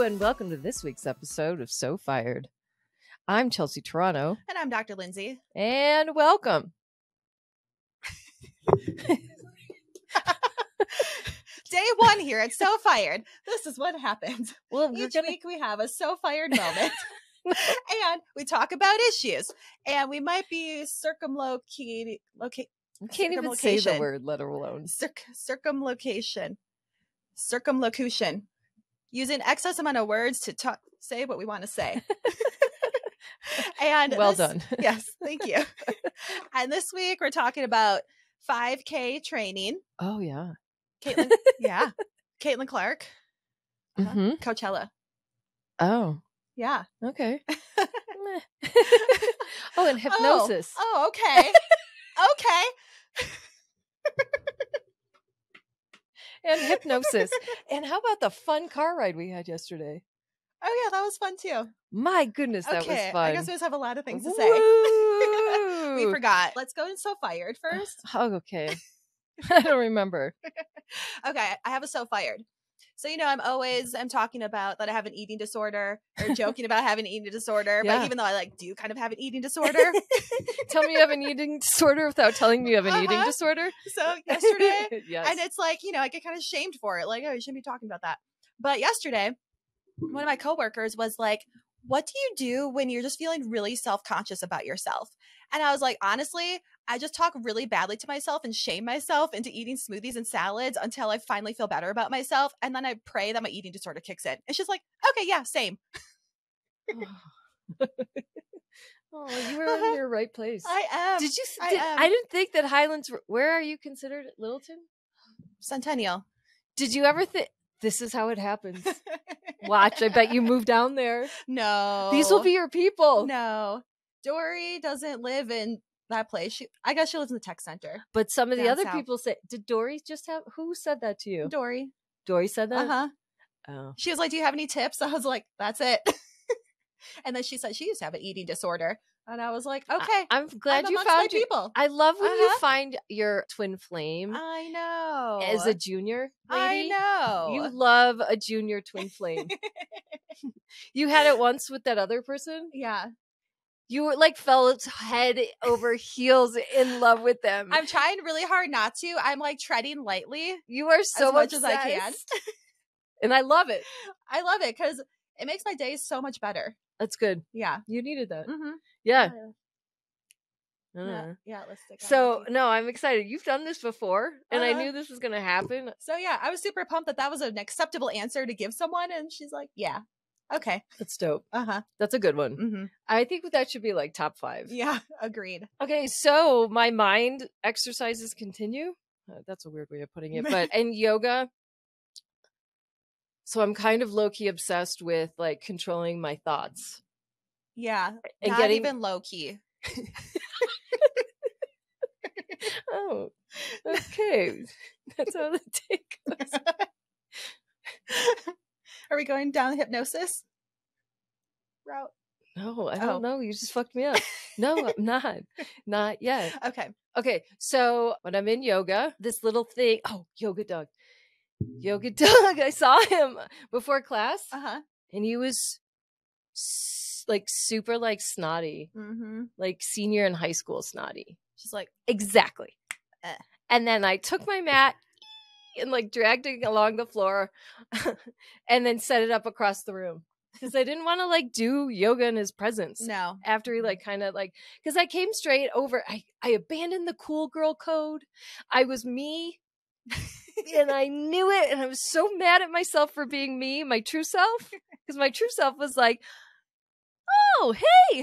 and welcome to this week's episode of So Fired. I'm Chelsea Toronto. And I'm Dr. Lindsay. And welcome. Day one here at So Fired. This is what happens. Well, Each week we have a So Fired moment. And we talk about issues. And we might be circumlocating. I can't even say the word, let alone. Circumlocution. Using excess amount of words to say what we want to say. And well done. Yes, thank you. And this week we're talking about 5K training. Oh, yeah. Caitlin, yeah. Caitlin Clark. Coachella. Oh. Yeah. Okay. Oh, and hypnosis. Oh, okay. Okay. And hypnosis. And how about the fun car ride we had yesterday? Oh, yeah, that was fun too. My goodness, that was fun. I guess we just have a lot of things to say. We forgot. Let's go in So Fired first. Oh, okay. I don't remember. Okay, I have a So Fired. So, I'm talking about that I have an eating disorder or joking about having an eating disorder. Yeah. But even though I do kind of have an eating disorder. Tell me you have an eating disorder without telling me you have an eating disorder. So yesterday, yes. And it's like, I get kind of shamed for it. Like, oh, you shouldn't be talking about that. But yesterday, one of my coworkers was like, what do you do when you're just feeling really self-conscious about yourself? And I was like, honestly, I just talk really badly to myself and shame myself into eating smoothies and salads until I finally feel better about myself. And then I pray that my eating disorder kicks in. And she's like, okay, yeah, same. Oh, you were in your right place. I am. I didn't think that Highlands, where are you considered? Littleton? Centennial. Did you ever think, this is how it happens? Watch, I bet you moved down there. No. These will be your people. No. Dory doesn't live in that place. I guess she lives in the tech center. But some of the other south. people say, did Dory just have, who said that to you? Dory. Dory said that? Uh-huh. Oh. She was like, do you have any tips? I was like, that's it. And then she said she used to have an eating disorder. And I was like, okay. I'm glad you amongst found my people. I love when you find your twin flame. I know. As a junior lady. I know. You love a junior twin flame. You had it once with that other person? Yeah. You were fell head over heels in love with them. I'm trying really hard not to. I'm treading lightly. You are so as much as I can. And I love it. I love it because it makes my days so much better. That's good. Yeah. You needed that. Mm-hmm. Yeah. Yeah, let's stick on So, no, I'm excited. You've done this before, and I knew this was going to happen. So, yeah, I was super pumped that was an acceptable answer to give someone, and she's like, yeah, okay. That's dope. Uh-huh. That's a good one. Mm-hmm. I think that should be top 5. Yeah, agreed. Okay, so my mind exercises continue. That's a weird way of putting it, and yoga. So I'm kind of low-key obsessed with controlling my thoughts. Yeah, and not even low-key. Oh, okay. That's how the take goes. Are we going down the hypnosis route? No, I don't know. You just fucked me up. No, I'm not. Not yet. Okay. So when I'm in yoga, this little thing. Oh, yoga dog. I saw him before class. Uh-huh. And he was super snotty. Mm-hmm. Senior in high school snotty. She's like, exactly. And then I took my mat and dragged it along the floor and then set it up across the room. Because I didn't want to do yoga in his presence. No. After he because I came straight over. I abandoned the cool girl code. I was me. And I knew it. And I was so mad at myself for being me, my true self. Because my true self was like, oh, hey,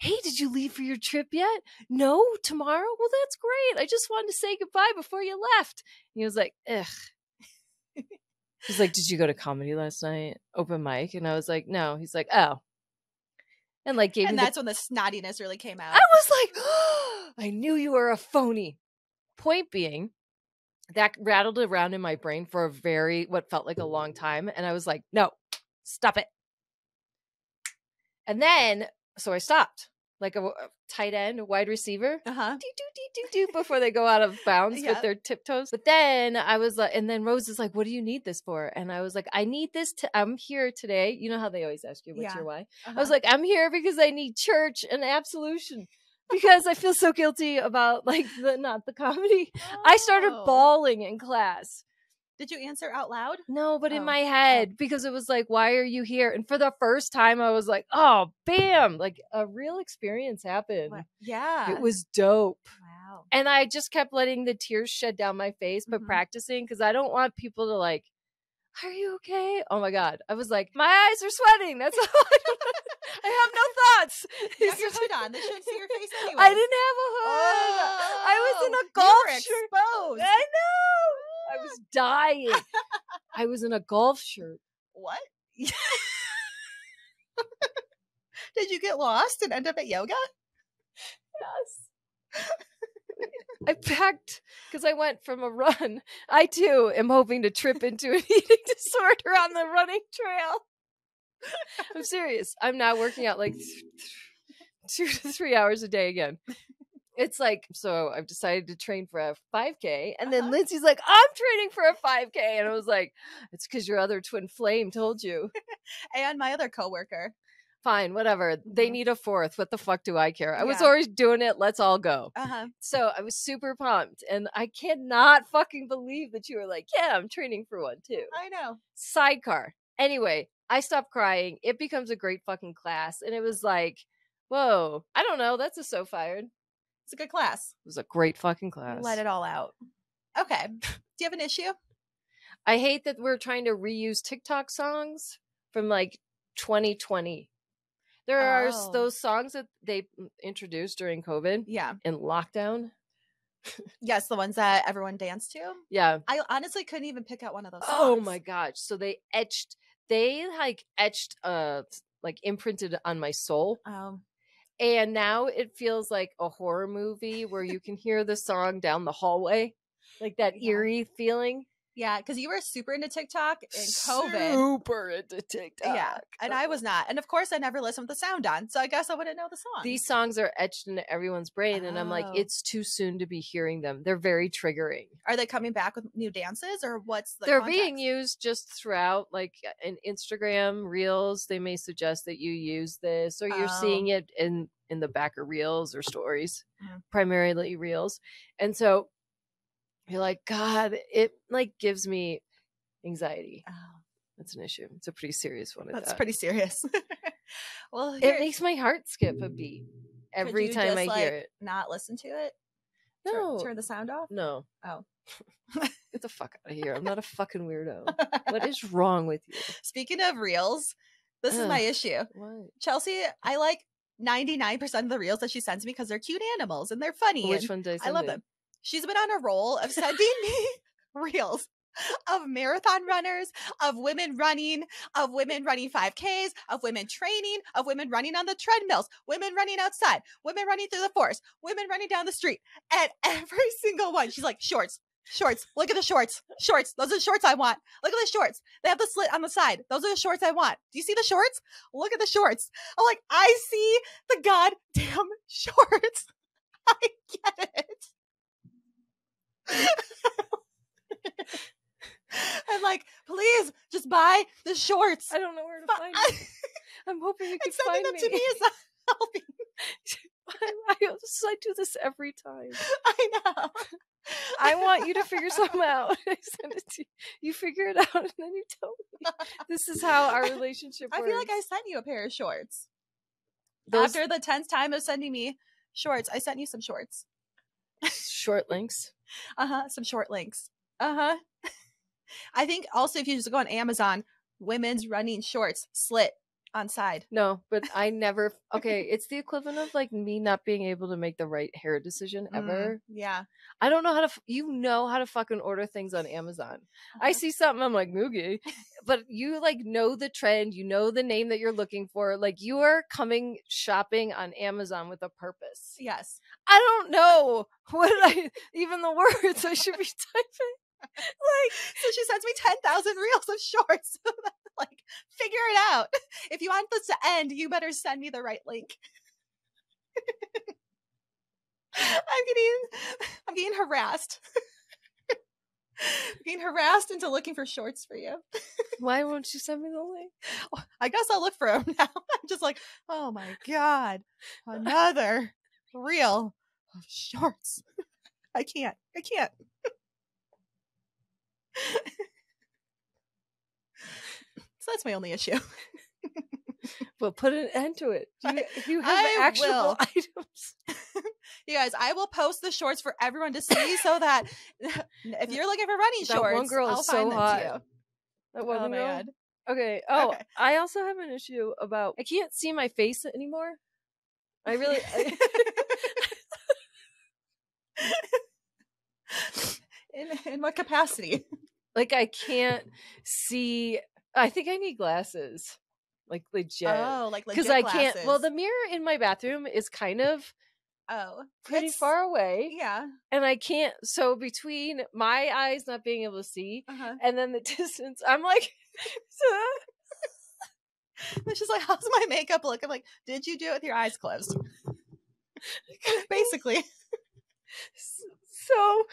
hey, did you leave for your trip yet? No, tomorrow? Well, that's great. I just wanted to say goodbye before you left. And he was like, ugh. He's like, did you go to comedy last night? Open mic? And I was like, no. He's like, oh. And gave me And that's when the snottiness really came out. I was like, oh, I knew you were a phony. Point being, that rattled around in my brain for what felt like a long time. And I was like, no, stop it. And then, so I stopped. like a tight end, a wide receiver. Uh-huh. Before they go out of bounds Yeah. with their tiptoes. But then I was like, and then Rose is like, what do you need this for? And I was like, I need this I'm here today. You know how they always ask you, what's Yeah. your why? Uh-huh. I was like, I'm here because I need church and absolution. Because I feel so guilty about like not the comedy. I started Oh. bawling in class. Did you answer out loud? No, but in Oh. my head, because it was like, why are you here? And for the first time, I was like, oh, bam, like a real experience happened. What? Yeah. It was dope. Wow. And I just kept letting the tears shed down my face, but practicing because I don't want people to like, are you okay? Oh my God. I was like, my eyes are sweating. That's all I have no thoughts. You have your hood on. They shouldn't see your face anyway. I didn't have a hood. I was in a golf shirt. Exposed. I know. I was dying. I was in a golf shirt. What? Did you get lost and end up at yoga? Yes. I packed because I went from a run. I too am hoping to trip into an eating disorder on the running trail. I'm serious. I'm now working out like 2 to 3 hours a day again. It's like, so I've decided to train for a 5K. And then Lindsay's like, I'm training for a 5K. And I was like, it's because your other twin flame told you. And my other coworker. Fine, whatever. They need a fourth. What the fuck do I care? I was Yeah. always doing it. Let's all go. So I was super pumped. And I cannot fucking believe that you were like, yeah, I'm training for one too. I know. Sidecar. Anyway, I stopped crying. It becomes a great fucking class. And it was like, whoa, I don't know. That's a so fired. It's a good class. It was a great fucking class. Let it all out. Okay. Do you have an issue? I hate that we're trying to reuse TikTok songs from like 2020. There are those songs that they introduced during COVID. Yeah. In lockdown. Yes, the ones that everyone danced to. Yeah. I honestly couldn't even pick out one of those songs. Oh my gosh. So they etched, like imprinted on my soul. And now it feels like a horror movie where you can hear the song down the hallway. Like that eerie feeling. Yeah, because you were super into TikTok in COVID. Super into TikTok. Yeah, and I was not. And of course, I never listened with the sound on, so I guess I wouldn't know the song. These songs are etched into everyone's brain, and I'm like, it's too soon to be hearing them. They're very triggering. Are they coming back with new dances, or what's the They're context? being used just throughout, like in Instagram Reels. They may suggest that you use this, or you're seeing it in the back of Reels or stories, primarily Reels. And so you're like, God, it like gives me anxiety. That's an issue. It's a pretty serious one. That's pretty serious. Well, it makes my heart skip a beat every time I hear it. Not listen to it? No. Turn the sound off? No. Oh. Get the fuck out of here. I'm not a fucking weirdo. What is wrong with you? Speaking of Reels, this is my issue. What? Chelsea, I like 99% of the Reels that she sends me because they're cute animals and they're funny. Which one did I send I love them. She's been on a roll of sending me Reels of marathon runners, of women running 5Ks, of women training, of women running on the treadmills, women running outside, women running through the forest, women running down the street. And every single one, she's like, shorts. Look at the shorts. Those are the shorts I want. Look at the shorts. They have the slit on the side. Those are the shorts I want. Do you see the shorts? Look at the shorts. I'm like, I see the goddamn shorts. I get it. I'm like, please just buy the shorts. I don't know where to find them. I'm hoping you can find them me. To me is not helping. I do this every time. I know. I want you to figure something out. I send it to you. You figure it out and then you tell me. This is how our relationship works. I feel like I sent you a pair of shorts. Those... After the 10th time of sending me shorts, I sent you some shorts. Short links. Some short links. I think also if you just go on Amazon, women's running shorts, slit on side. No, but I never. Okay, it's the equivalent of like me not being able to make the right hair decision ever. Yeah. I don't know how to. You know how to fucking order things on Amazon. I see something, I'm like, okay. But you like know the trend. You know the name that you're looking for. Like you are coming shopping on Amazon with a purpose. Yes. I don't know even the words I should be typing. Like, so she sends me 10,000 reels of shorts. Like, figure it out. If you want this to end, you better send me the right link. I'm getting harassed. Being harassed into looking for shorts for you. Why won't you send me the link? I guess I'll look for them now. I'm just like, oh my God, another reel of shorts. I can't. So that's my only issue. Well, put an end to it. You have I actionable will. items. You guys, I will post the shorts for everyone to see so that if you're looking for running That shorts, one girl I'll is find so them hot. to you. That one Oh my girl. God. Okay. Oh, I also have an issue about I can't see my face anymore. I really. In what capacity? Like I can't see. I think I need glasses. Like legit. Oh, like legit because I glasses. can't. Well, the mirror in my bathroom is kind of pretty far away. Yeah. And I can't. So between my eyes not being able to see and then the distance, I'm like. It's just like, how's my makeup look? I'm like, did you do it with your eyes closed? Basically. So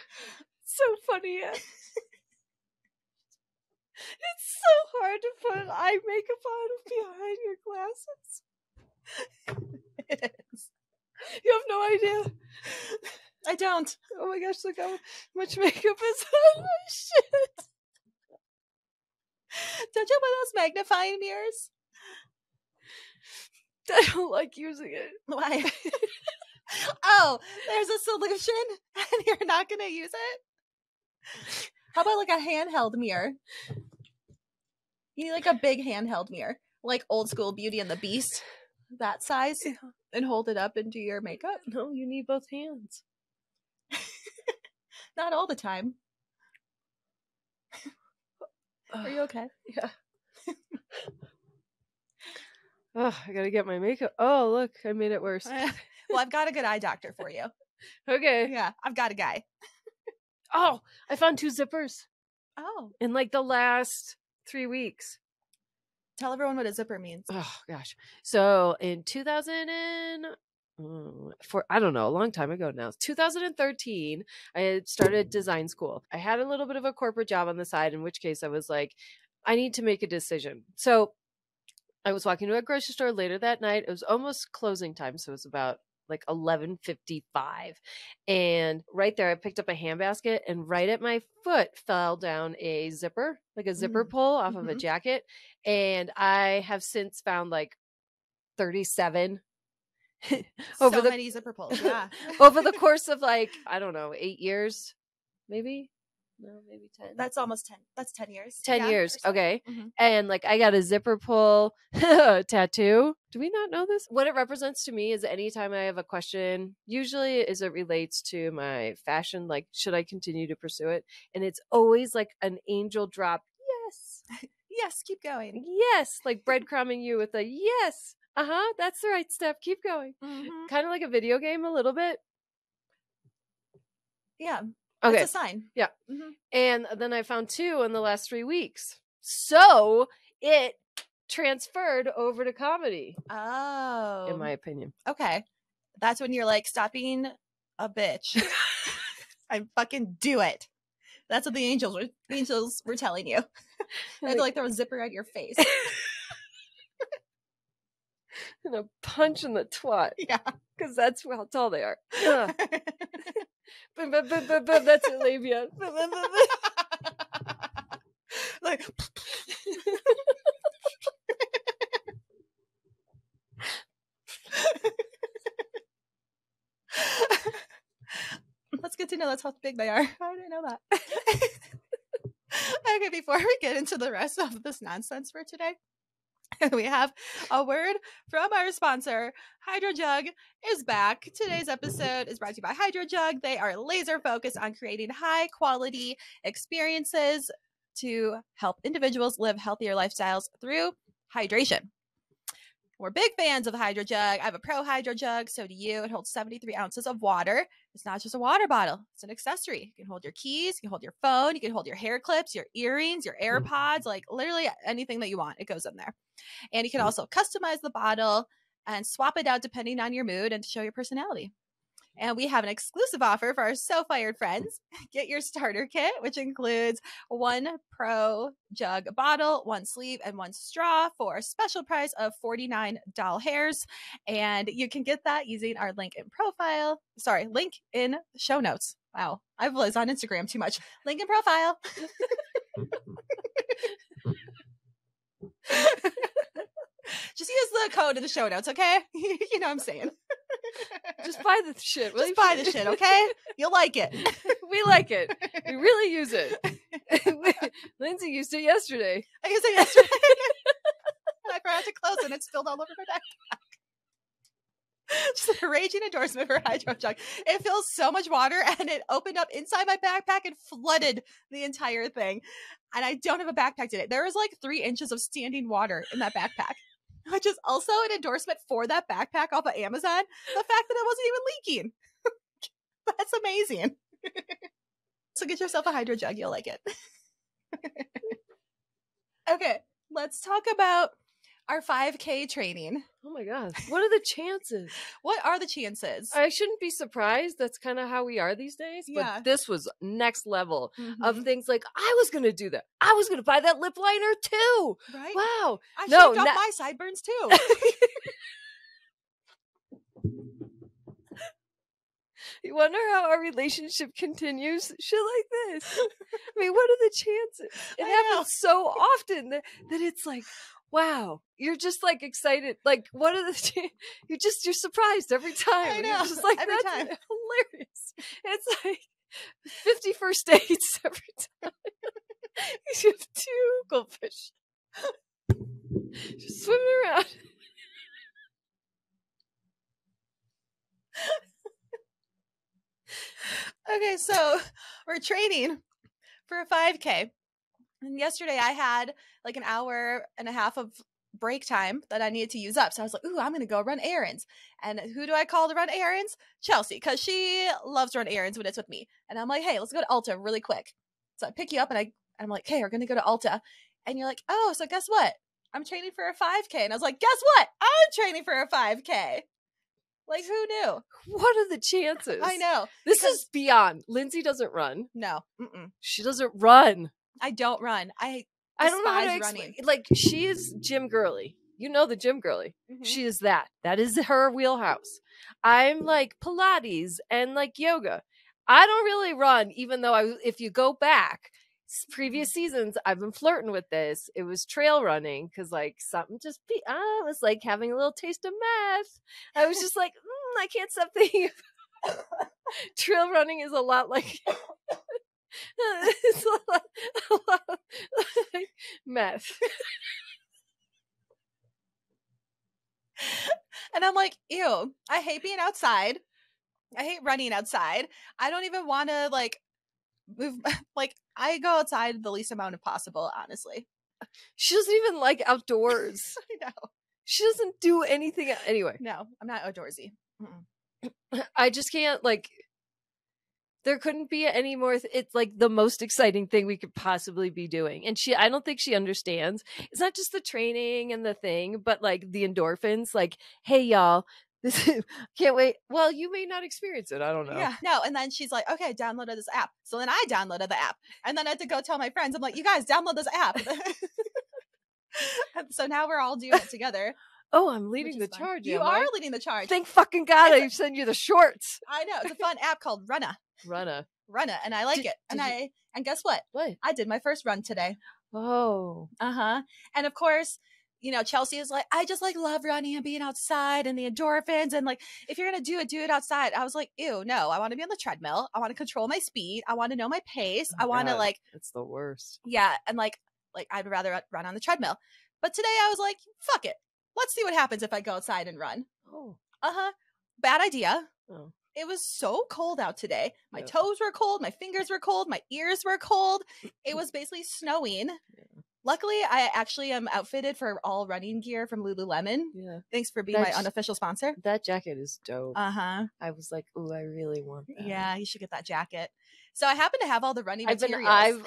funny. It's so hard to put eye makeup on behind your glasses. It is. You have no idea. I don't. Oh my gosh, look how much makeup is on my shit. Don't you have those magnifying mirrors? I don't like using it. Why? Oh, there's a solution and you're not going to use it? How about like a handheld mirror? You need like a big handheld mirror, like old school Beauty and the Beast, that size, and hold it up and do your makeup. No, you need both hands. Not all the time. Are you okay? Yeah. Oh, I gotta get my makeup. Oh, look, I made it worse. Well, I've got a good eye doctor for you. Okay. Yeah, I've got a guy. Oh, I found 2 zippers. Oh. In like the last 3 weeks. Tell everyone what a zipper means. Oh, gosh. So in I don't know, a long time ago now. 2013, I had started design school. I had a little bit of a corporate job on the side, in which case I was like, I need to make a decision. So I was walking to a grocery store later that night. It was almost closing time. So it was about like 11:55. And right there, I picked up a handbasket and right at my foot fell down a zipper, like a zipper pull off of a jacket. And I have since found like 37 over many zipper pulls. Yeah. Over the course of like, I don't know, 8 years, maybe. No, maybe 10. That's almost 10. That's 10 years. 10 years. Okay. And like I got a zipper pull tattoo. Do we not know this? What it represents to me is anytime I have a question, usually as it relates to my fashion, like should I continue to pursue it? And it's always like an angel drop. Yes. Yes. Keep going. Yes. Like breadcrumbing you with a yes. That's the right step. Keep going. Kind of like a video game a little bit. Yeah. Okay. That's a sign. Yeah. And then I found 2 in the last 3 weeks. So it transferred over to comedy. Oh. In my opinion. Okay. That's when you're like, stop being a bitch. I fucking do it. That's what the angels were telling you. They had to like throw a zipper at your face. And a punch in the twat. Yeah. Because that's how tall they are. That's a labia. Like that's good to know. That's how big they are. I didn't know that. Okay, before we get into the rest of this nonsense for today, we have a word from our sponsor. ProJug is back. Today's episode is brought to you by ProJug. They are laser focused on creating high quality experiences to help individuals live healthier lifestyles through hydration. We're big fans of ProJug. I have a Pro ProJug, so do you. It holds 73 ounces of water. It's not just a water bottle. It's an accessory. You can hold your keys, you can hold your phone, you can hold your hair clips, your earrings, your AirPods, like literally anything that you want. It goes in there. And you can also customize the bottle and swap it out depending on your mood and to show your personality. And we have an exclusive offer for our So Fired friends. Get your starter kit, which includes 1 ProJug bottle, 1 sleeve, and 1 straw for a special price of $49. And you can get that using our link in show notes. Wow, I was on Instagram too much. Link in profile. Just use the code in the show notes, okay? You know what I'm saying. Just buy the shit. Just buy the shit, okay? You'll like it. We like it. We really use it. Lindsay used it yesterday. I used it yesterday. And I forgot to close it and it spilled all over my backpack. Just a raging endorsement for ProJug. It fills so much water and it opened up inside my backpack and flooded the entire thing. And I don't have a backpack today. There was like 3 inches of standing water in that backpack, which is also an endorsement for that backpack off of Amazon. The fact that it wasn't even leaking. That's amazing. So get yourself a Hydro Jug. You'll like it. Okay, let's talk about our 5K training. Oh my God. What are the chances? What are the chances? I shouldn't be surprised. That's kind of how we are these days. But Yeah. this was next level of things like, I was going to do that. I was going to buy that lip liner too. Right? Wow. I shaved off my sideburns too. You wonder how our relationship continues? Shit like this. I mean, what are the chances? It happens so often that it's like, wow, you're just like excited. Like, what are the chances? You're surprised every time. I know. You're just like, Every that's time. hilarious. It's like 50 first dates every time. You have 2 goldfish just swimming around. Okay, so we're training for a 5K. And yesterday I had like an hour and a half of break time that I needed to use up. So I was like, ooh, I'm going to go run errands. And who do I call to run errands? Chelsea, because she loves to run errands when it's with me. And I'm like, hey, let's go to Ulta really quick. So I pick you up and I'm like, hey, we're going to go to Ulta. And you're like, oh, so guess what? I'm training for a 5K. And I was like, guess what? I'm training for a 5K. Like, who knew? What are the chances? I know. This is beyond. Lindsay doesn't run. No. Mm-mm. She doesn't run. I don't run. I don't know how to despise explain. running. Like, she is gym girly. You know the gym girly. Mhm. She is that. That is her wheelhouse. I'm like Pilates and like yoga. I don't really run, even though if you go back previous seasons, I've been flirting with this. It was trail running because like something it was like having a little taste of meth. I was just like, I can't stop thinking. Trail running is a lot like it's a lot like meth. And I'm like, ew, I hate being outside. I hate running outside. I don't even want to like move. Like, I go outside the least amount of possible, honestly. She doesn't even like outdoors. I know. She doesn't do anything. Anyway. No, I'm not outdoorsy. Mm-mm. I just can't, like, there couldn't be any more. It's like the most exciting thing we could possibly be doing. And I don't think she understands. It's not just the training and the thing, but like the endorphins, like, hey, y'all, can't wait. Well, you may not experience it. I don't know. Yeah. No. And then she's like, okay, downloaded this app. So then I downloaded the app. And then I had to go tell my friends, I'm like, you guys download this app. So now we're all doing it together. Oh, I'm leading the fun. charge. You are leading the charge. Thank fucking God I send you the shorts. I know. It's a fun app called Runna. And I like it. And guess what? What? I did my first run today. Oh. Uh-huh. And of course, you know, Chelsea is like, I just like love running and being outside and the endorphins. And like, if you're going to do it outside. I was like, ew, no, I want to be on the treadmill. I want to control my speed. I want to know my pace. I want to like, it's the worst. Yeah. And like I'd rather run on the treadmill. But today I was like, fuck it. Let's see what happens if I go outside and run. Oh. Uh-huh. Bad idea. Oh. It was so cold out today. My toes were cold. My fingers were cold. My ears were cold. It was basically snowing. Yeah. Luckily, I actually am outfitted for all running gear from Lululemon. Yeah. Thanks for being my unofficial sponsor. That jacket is dope. Uh-huh. I was like, ooh, I really want that. Yeah, you should get that jacket. So I happen to have all the running materials.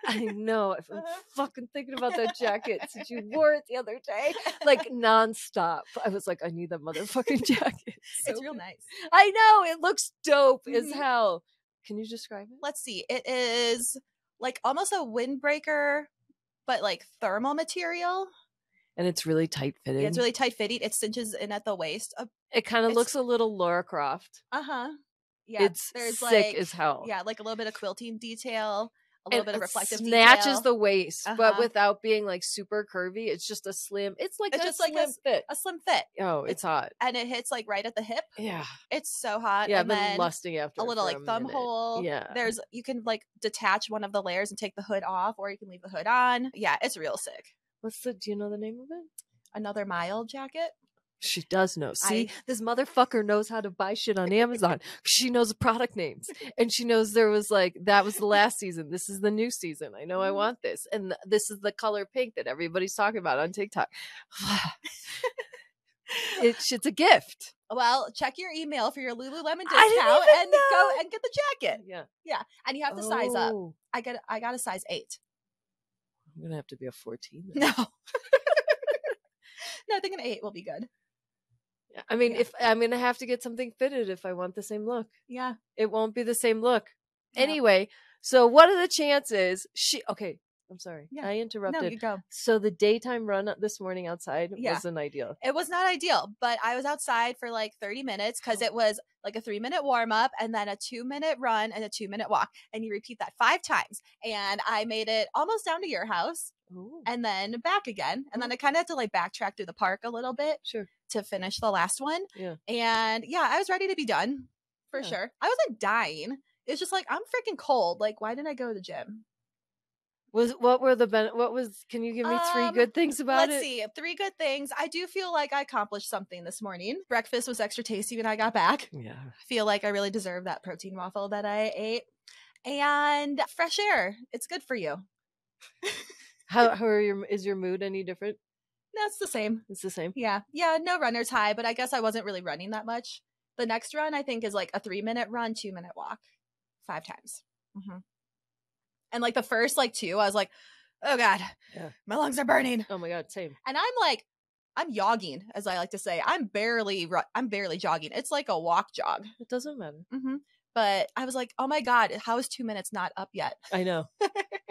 I know. I've been fucking thinking about that jacket since you wore it the other day. Like nonstop. I was like, I need that motherfucking jacket. It's real nice. I know. It looks dope as hell. Can you describe it? Let's see. It is like almost a windbreaker, but like thermal material. And it's really tight fitting. Yeah, it's really tight fitting. It cinches in at the waist. It kind of looks a little Laura Croft. Yeah, it's sick as hell. Yeah, like a little bit of quilting detail, a little bit of reflective snatches detail. the waist, but without being like super curvy. It's just a slim. It's just like a fit. A slim fit. Oh, it's hot, and it hits like right at the hip. Yeah, it's so hot. Yeah, and I've been lusting after a little like thumb hole. Yeah, you can like detach one of the layers and take the hood off, or you can leave the hood on. Yeah, it's real sick. Do you know the name of it? Another Mile jacket. She does know. See, this motherfucker knows how to buy shit on Amazon. She knows the product names. And she knows that was the last season. This is the new season. I know I want this. And this is the color pink that everybody's talking about on TikTok. It's a gift. Well, check your email for your Lululemon discount and go and get the jacket. Yeah. And you have to size up. I got a size 8. I'm going to have to be a 14. No. No, I think an 8 will be good. I mean, if I'm going to have to get something fitted if I want the same look. Yeah. It won't be the same look. Yeah. Anyway, so what are the chances okay, I'm sorry. Yeah. I interrupted. No, you go. So the daytime run this morning outside wasn't ideal. It was not ideal, but I was outside for like 30 minutes because it was like a 3-minute warm up and then a 2-minute run and a 2-minute walk. And you repeat that 5 times. And I made it almost down to your house. Ooh. And then back again. And then I kind of had to like backtrack through the park a little bit to finish the last one. Yeah. And yeah, I was ready to be done for sure. I wasn't dying. It's just like, I'm freaking cold. Like, why didn't I go to the gym? Can you give me 3 good things about it? Let's see. 3 good things. I do feel like I accomplished something this morning. Breakfast was extra tasty when I got back. Yeah. I feel like I really deserve that protein waffle that I ate. And fresh air. It's good for you. Is your mood any different? No, it's the same. It's the same. Yeah. Yeah. No runner's high, but I guess I wasn't really running that much. The next run I think is like a 3-minute run, 2-minute walk, 5 times. Mm-hmm. And like the first 2, I was like, oh God, my lungs are burning. Oh my God, same. And I'm jogging, as I like to say. I'm barely jogging. It's like a walk jog. It doesn't matter. Mm-hmm. But I was like, oh my God, how is 2 minutes not up yet? I know.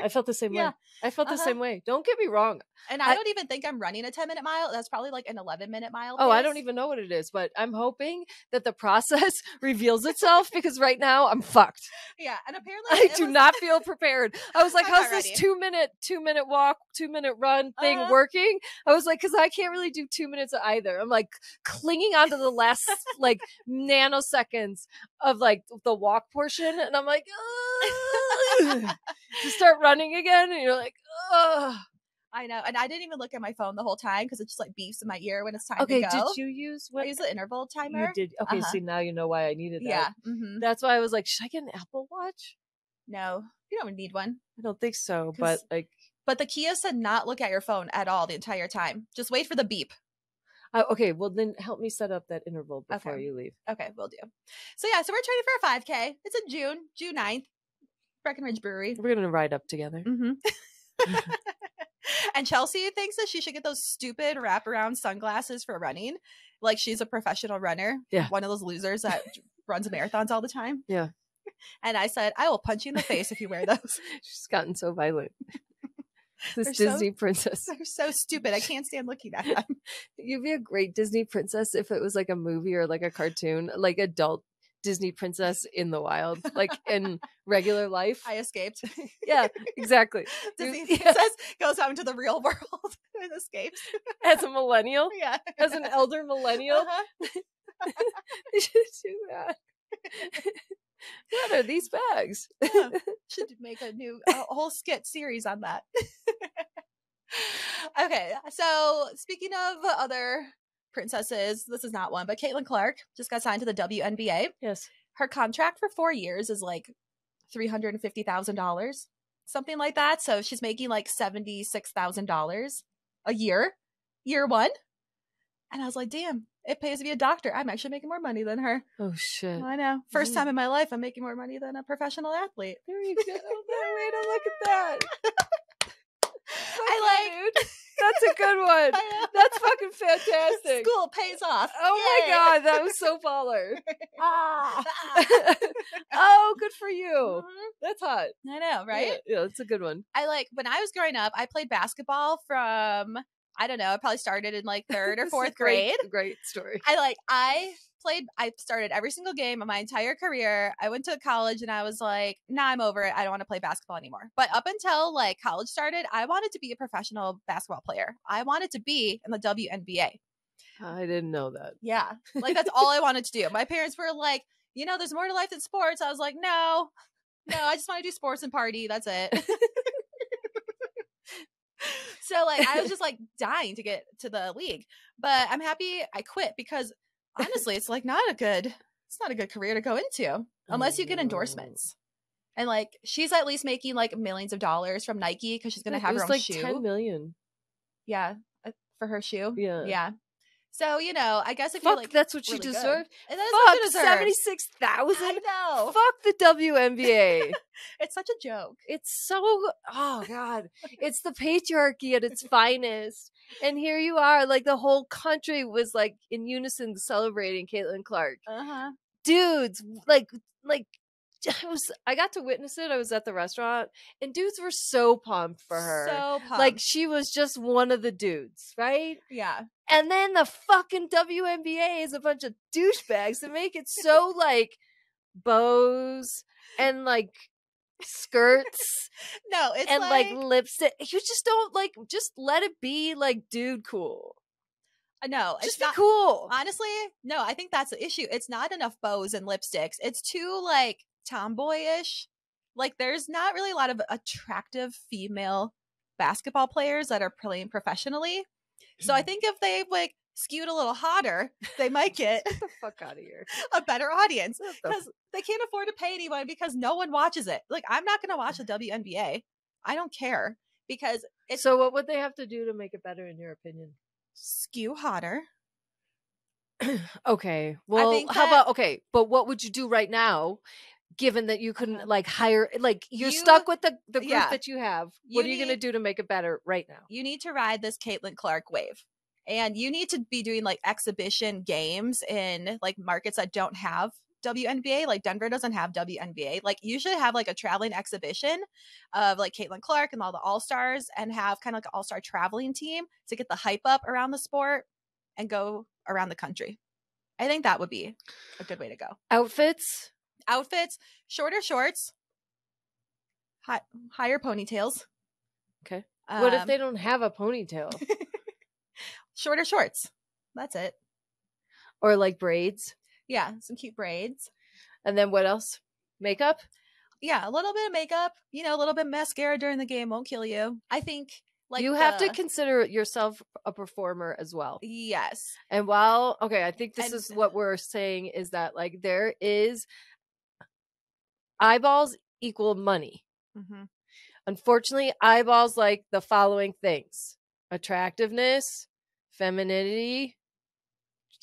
I felt the same way. I felt the same way. Don't get me wrong. And I don't even think I'm running a 10-minute mile. That's probably like an 11-minute mile. Oh, I don't even know what it is, but I'm hoping that the process reveals itself because right now I'm fucked. Yeah. And apparently I do not feel prepared. I was like, how's this 2-minute walk, 2-minute run thing working? I was like, because I can't really do 2 minutes either. I'm like clinging onto the last nanoseconds of like the walk portion. And I'm like, to start running again. And you're like, ugh. I know. And I didn't even look at my phone the whole time because it just like beeps in my ear when it's time to go. Okay, did you use I use the interval timer. You did. Okay, see, now you know why I needed that. Yeah. Mm-hmm. That's why I was like, should I get an Apple Watch? No, you don't need one. I don't think so, but the key is to not look at your phone at all the entire time. Just wait for the beep. Okay, well then help me set up that interval before you leave. Okay, will do. So yeah, so we're training for a 5K. It's in June 9th, Breckenridge Brewery. We're going to ride up together. Mm-hmm. And Chelsea thinks that she should get those stupid wraparound sunglasses for running. Like she's a professional runner. Yeah. One of those losers that runs marathons all the time. Yeah. And I said, I will punch you in the face if you wear those. She's gotten so violent. This Disney princess. They're so stupid. I can't stand looking at them. You'd be a great Disney princess if it was like a movie or like a cartoon, like adult Disney princess in the wild, like in regular life. I escaped. Yeah, exactly. Disney princess goes out into the real world and escapes. As a millennial? Yeah. As an elder millennial? You should do that. What are these bags? Yeah. Should make a whole skit series on that. Okay, so speaking of other princesses, this is not one, but Caitlin Clark just got signed to the WNBA. Yes. Her contract for 4 years is like $350,000. something like that. So she's making like $76,000 a year one. And I was like, damn, it pays to be a doctor. I'm actually making more money than her. Oh shit. I know. First time in my life, I'm making more money than a professional athlete. There you go. Oh, way to look at that. Dude. That's a good one. That's fucking fantastic. School pays off. Oh Yay. my god, that was so baller. Oh, good for you. That's hot. I know, right? Yeah, that's a good one. When I was growing up, I played basketball from, I don't know, I probably started in like third or fourth grade. Great story. I started every single game of my entire career. I went to college and I was like, nah, I'm over it. I don't want to play basketball anymore. But up until like college started, I wanted to be a professional basketball player. I wanted to be in the WNBA. I didn't know that. Yeah. Like that's all I wanted to do. My parents were like, there's more to life than sports. I was like, no, I just want to do sports and party. That's it. So like I was just like dying to get to the league, but I'm happy I quit because honestly, it's not a good career to go into unless you get endorsements. And like she's at least making like millions of dollars from Nike because she's gonna have her own shoe. 10 million. Yeah, for her shoe. Yeah. So I guess if you're like that's what really she deserved. Good, fuck 76,000. I know. Fuck the WNBA. It's such a joke. It's so oh god. It's the patriarchy at its finest. And here you are, like the whole country was like in unison celebrating Caitlin Clark. Dudes, like I got to witness it. I was at the restaurant and dudes were so pumped for her. So pumped. Like she was just one of the dudes, right? Yeah. And then the fucking WNBA is a bunch of douchebags that make it so like bows and like skirts. No, it's and like lipstick. You just don't just let it be like dude cool. No, just be cool. Honestly, no, I think that's the issue. It's not enough bows and lipsticks. It's too like tomboyish. Like there's not really a lot of attractive female basketball players that are playing professionally. So I think if they like skewed a little hotter, they might get get the fuck out of here. A better audience because they can't afford to pay anyone because no one watches it. Like I'm not going to watch the WNBA. I don't care because it's So what would they have to do to make it better in your opinion? Skew hotter. Okay. Well, how about but what would you do right now? Given that you couldn't like hire, like you're stuck with the group that you have. What are you going to do to make it better right now? You need to ride this Caitlin Clark wave. And you need to be doing like exhibition games in like markets that don't have WNBA. Like Denver doesn't have WNBA. Like you should have like a traveling exhibition of like Caitlin Clark and all the all-stars and have kind of like an all-star traveling team to get the hype up around the sport and go around the country. I think that would be a good way to go. Outfits, shorter shorts, higher ponytails. Okay. What if they don't have a ponytail? Shorter shorts. That's it. Or like braids. Yeah, some cute braids. And then what else? Makeup? Yeah, a little bit of makeup. A little bit of mascara during the game won't kill you. I think like you have to consider yourself a performer as well. Yes. And I think this is what we're saying is that like there is eyeballs equal money. Mm-hmm. Unfortunately, eyeballs like the following things: attractiveness, femininity.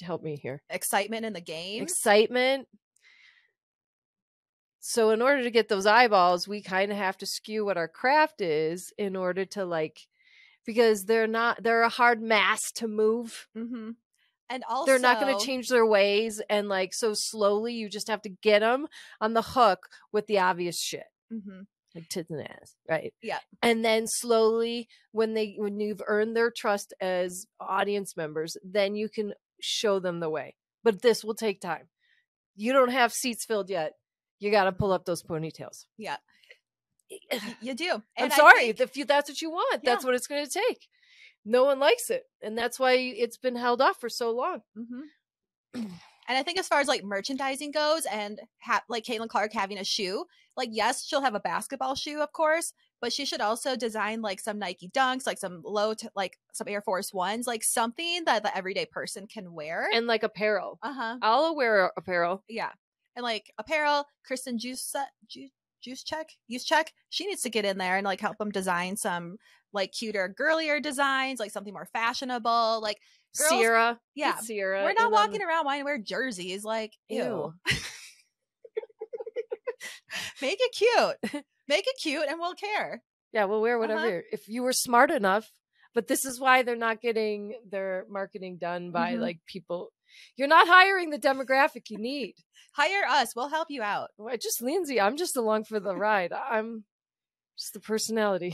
Help me here. Excitement in the game. Excitement. So in order to get those eyeballs, we kind of have to skew what our craft is in order to because they're a hard mass to move. Mm-hmm. And also they're not going to change their ways. And so slowly you just have to get them on the hook with the obvious shit. Mm-hmm. Like tits and ass, right? Yeah. And then slowly when you've earned their trust as audience members, then you can show them the way. But this will take time. You don't have seats filled yet. You got to pull up those ponytails. Yeah. You do. And I'm sorry. If that's what you want, that's what it's going to take. No one likes it. And that's why it's been held off for so long. Mm-hmm. And I think as far as like merchandising goes and like Caitlin Clark having a shoe, like, yes, she'll have a basketball shoe, of course, but she should also design like some Nike Dunks, like some some Air Force Ones, like something that the everyday person can wear. And like apparel. Uh-huh. I'll wear apparel. Yeah. And like apparel, Kristen Juice Check, Use Check. She needs to get in there and like help them design some like cuter, girlier designs, like something more fashionable. Like girls, Sierra. yeah, Get Sierra. we're not walking around wanting to wear jerseys. Like, ew. Make it cute. Make it cute and we'll care. Yeah, we'll wear whatever. If you were smart enough. But this is why they're not getting their marketing done by like people. You're not hiring the demographic you need. Hire us. We'll help you out. Well, just Lindsay. I'm just along for the ride. I'm just the personality.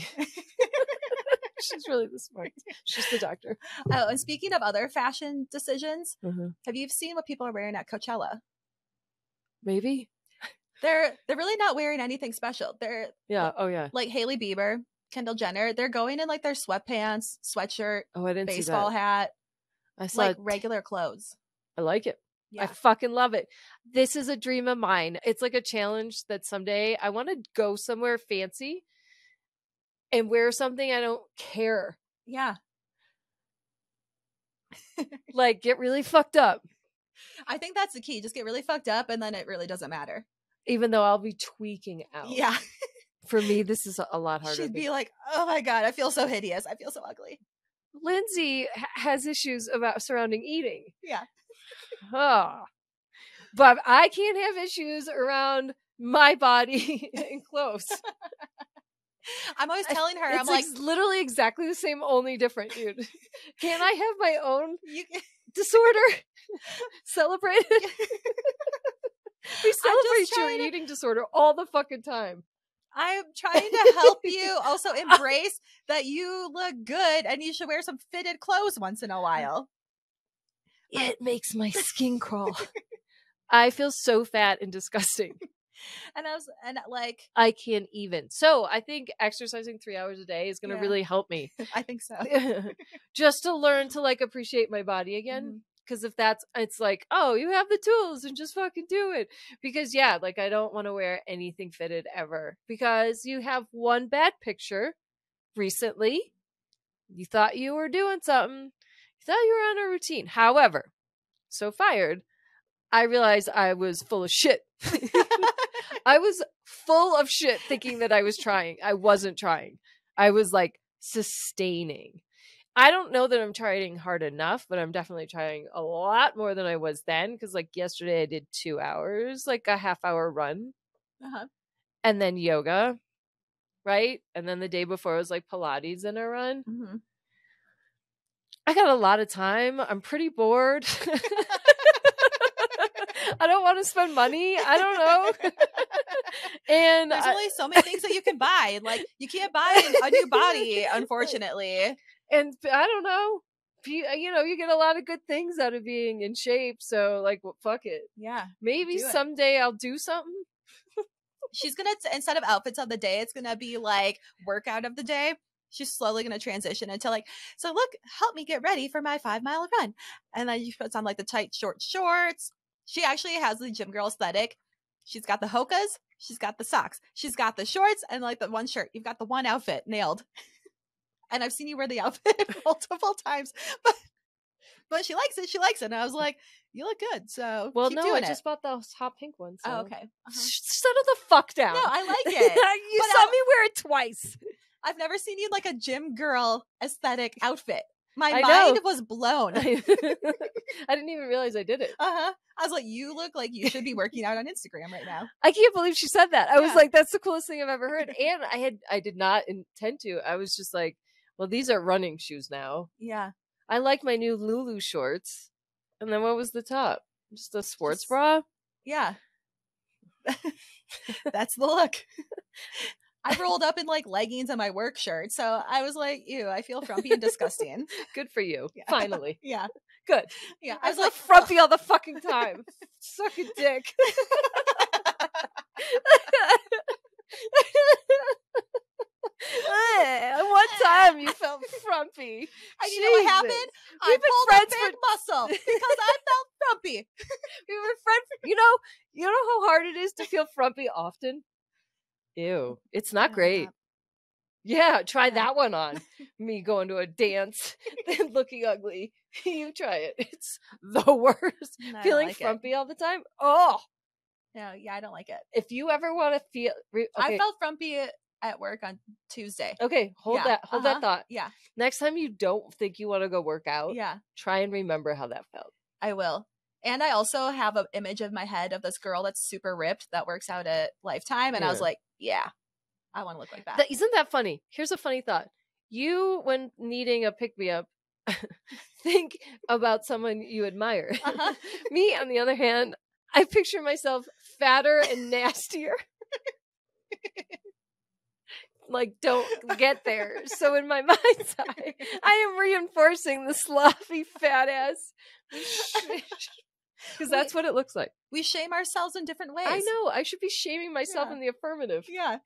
She's really the smart. She's the doctor. Oh, and speaking of other fashion decisions, have you seen what people are wearing at Coachella? Maybe. They're really not wearing anything special. They're like Hailey Bieber, Kendall Jenner. They're going in like their sweatpants, sweatshirt, I didn't baseball see that. hat. I saw like regular clothes. I like it. Yeah. I fucking love it. This is a dream of mine. It's like a challenge that someday I want to go somewhere fancy and wear something I don't care. Yeah. Like get really fucked up. I think that's the key. Just get really fucked up and then it really doesn't matter. Even though I'll be tweaking out. Yeah. For me, this is a lot harder. She'd be like, oh my God, I feel so hideous. I feel so ugly. Lindsay has issues about surrounding eating. Yeah. Oh. But I can't have issues around my body and clothes. I'm always telling her, I'm like literally exactly the same, only different, dude. Can I have my own disorder celebrated? We celebrate your eating disorder all the fucking time. I'm trying to help you also embrace that you look good and you should wear some fitted clothes once in a while. It makes my skin crawl. I feel so fat and disgusting. And I can't even. So I think exercising 3 hours a day is going to really help me. I think so. Just to learn to like appreciate my body again. Because if it's like, oh, you have the tools and just fucking do it. Because like I don't want to wear anything fitted ever. Because you have one bad picture recently. You thought you were doing something. You thought you were on a routine. However, so fired, I realized I was full of shit. I was full of shit thinking that I was trying. I wasn't trying. I was like sustaining. I don't know that I'm trying hard enough, but I'm definitely trying a lot more than I was then. Because like yesterday I did 2 hours, like a half-hour run. And then yoga, right? And then the day before was like Pilates and a run. I got a lot of time. I'm pretty bored. I don't want to spend money. I don't know. And there's only so many things that you can buy. Like you can't buy a new body, unfortunately. And I don't know. You get a lot of good things out of being in shape. So like, well, fuck it. Yeah. Maybe someday I'll do something. She's going to, instead of outfits of the day, it's going to be like workout of the day. She's slowly going to transition into like, so look, help me get ready for my 5-mile run. And then you put on like the tight short shorts. She actually has the gym girl aesthetic. She's got the hokas. She's got the socks. She's got the shorts and like the one shirt. You've got the one outfit nailed. And I've seen you wear the outfit multiple times, but she likes it. She likes it. And I was like, you look good. So keep doing I just bought those hot pink ones. So. Oh, okay. Settle the fuck down. No, I like it. You saw me wear it twice. I've never seen you in like a gym girl aesthetic outfit. My mind was blown. I didn't even realize I did it. I was like, you look like you should be working out on Instagram right now. I can't believe she said that. I was like, that's the coolest thing I've ever heard. And I did not intend to. I was just like, well, these are running shoes now. Yeah. I like my new Lulu shorts. And then what was the top? Just a sports bra? Yeah. That's the look. I rolled up in like leggings and my work shirt. So I was like, ew, I feel frumpy and disgusting. Good for you. Yeah. Finally. Yeah. Good. Yeah. I was like frumpy all the fucking time. Suck a dick. One time you felt frumpy. And you know what happened? I pulled a big muscle because I felt frumpy. We were friends. You know how hard it is to feel frumpy often? Ew. It's not great. Yeah, try that one on. Me going to a dance and looking ugly. You try it. It's the worst. Feeling frumpy all the time. Oh. No, yeah, I don't like it. If you ever want to feel... Okay. I felt frumpy at work on Tuesday. Okay, hold that thought. Yeah. Next time you don't think you want to go work out, Yeah. try and remember how that felt. I will. And I also have an image of my head of this girl that's super ripped that works out at Lifetime. And I was like, yeah, I want to look like that. Isn't that funny? Here's a funny thought. You, when needing a pick-me-up, think about someone you admire. Me, on the other hand, I picture myself fatter and nastier. Like, don't get there. So in my mind's eye, I am reinforcing the sloppy fat ass. Because that's what it looks like. We shame ourselves in different ways. I know. I should be shaming myself in the affirmative. Yeah.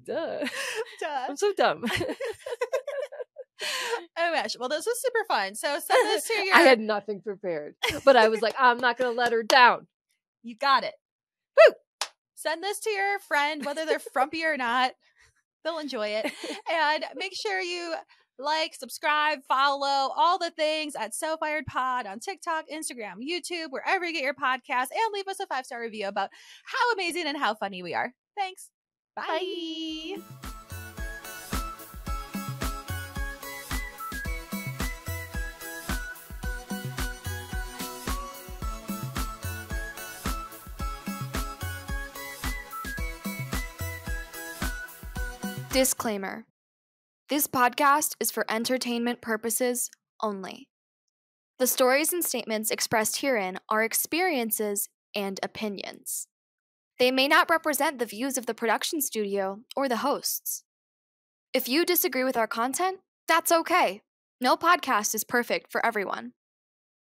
Duh. I'm so dumb. Oh gosh. Well, this was super fun. So send this to your... I had nothing prepared. But I was like, I'm not going to let her down. You got it. Woo! Send this to your friend, whether they're frumpy or not. They'll enjoy it. And make sure you like, subscribe, follow, all the things at So Fired Pod on TikTok, Instagram, YouTube, wherever you get your podcasts, and leave us a 5-star review about how amazing and how funny we are. Thanks. Bye. Disclaimer. This podcast is for entertainment purposes only. The stories and statements expressed herein are experiences and opinions. They may not represent the views of the production studio or the hosts. If you disagree with our content, that's okay. No podcast is perfect for everyone.